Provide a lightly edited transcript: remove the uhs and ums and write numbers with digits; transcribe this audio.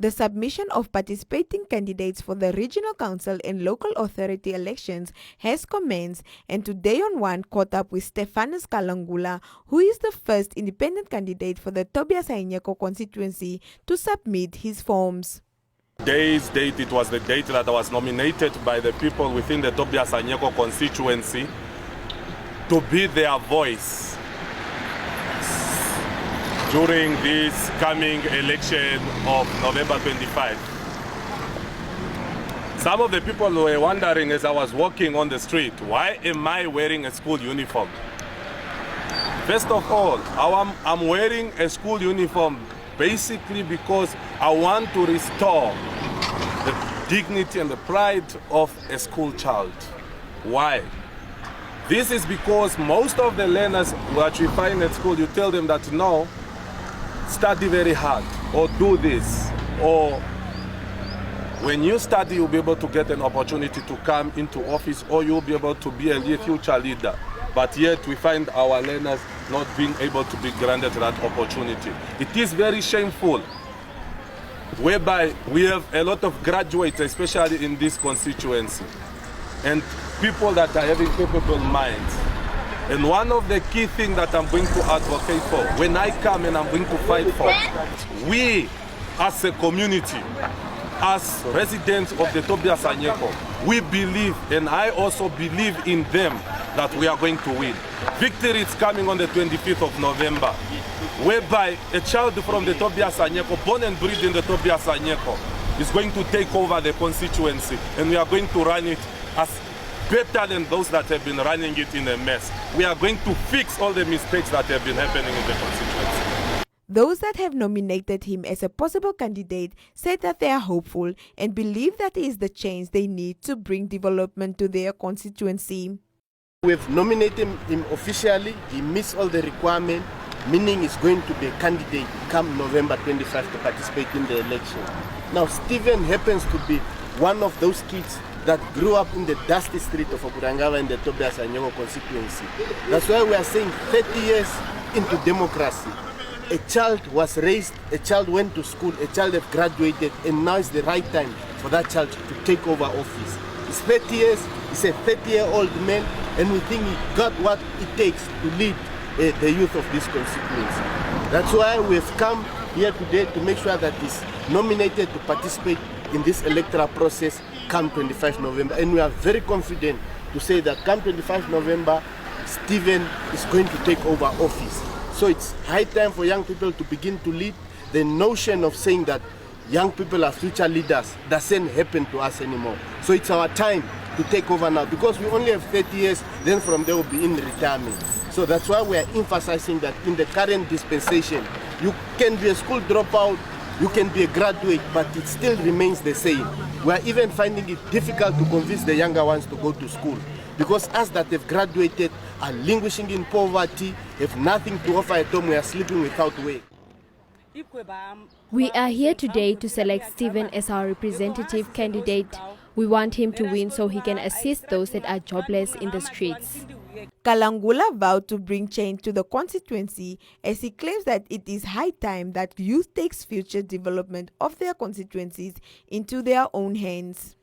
The submission of participating candidates for the regional council and local authority elections has commenced, and today on One caught up with Stefanus Kalangula, who is the first independent candidate for the Tobias Hainyeko constituency to submit his forms. Today's date, it was the date that I was nominated by the people within the Tobias Hainyeko constituency to be their voice during this coming election of November 25. Some of the people were wondering as I was walking on the street, why am I wearing a school uniform? First of all, I'm wearing a school uniform basically because I want to restore the dignity and the pride of a school child. Why? This is because most of the learners that you find at school, you tell them that no, study very hard, or do this, or when you study, you'll be able to get an opportunity to come into office, or you'll be able to be a future leader. But yet we find our learners not being able to be granted that opportunity. It is very shameful, whereby we have a lot of graduates, especially in this constituency, and people that are having capable minds. And one of the key things that I'm going to advocate for, when I come and I'm going to fight for, we as a community, as residents of the Tobias Hainyeko, we believe, and I also believe in them, that we are going to win. Victory is coming on the 25th of November, whereby a child from the Tobias Hainyeko, born and bred in the Tobias Hainyeko, is going to take over the constituency, and we are going to run it as better than those that have been running it in a mess. We are going to fix all the mistakes that have been happening in the constituency. Those that have nominated him as a possible candidate said that they are hopeful and believe that he is the change they need to bring development to their constituency. We've nominated him officially. He meets all the requirements, meaning he's going to be a candidate come November 25 to participate in the election. Now, Stephen happens to be one of those kids that grew up in the dusty street of Okurangala in the Tobias Hainyeko constituency. That's why we are saying 30 years into democracy. A child was raised, a child went to school, a child has graduated, and now is the right time for that child to take over office. He's 30 years, he's a 30-year-old man, and we think he got what it takes to lead the youth of this constituency. That's why we've come here today to make sure that he's nominated to participate in this electoral process come 25 November. And we are very confident to say that come 25 November, Stephen is going to take over office. So it's high time for young people to begin to lead. The notion of saying that young people are future leaders doesn't happen to us anymore. So it's our time to take over now, because we only have 30 years, then from there we'll be in retirement. So that's why we are emphasizing that in the current dispensation, you can be a school dropout, you can be a graduate, but it still remains the same. We are even finding it difficult to convince the younger ones to go to school, because us that have graduated are languishing in poverty, have nothing to offer at home, we are sleeping without work. We are here today to select Stephen as our representative candidate. We want him to win so he can assist those that are jobless in the streets. Kalangula vowed to bring change to the constituency, as he claims that it is high time that youth takes future development of their constituencies into their own hands.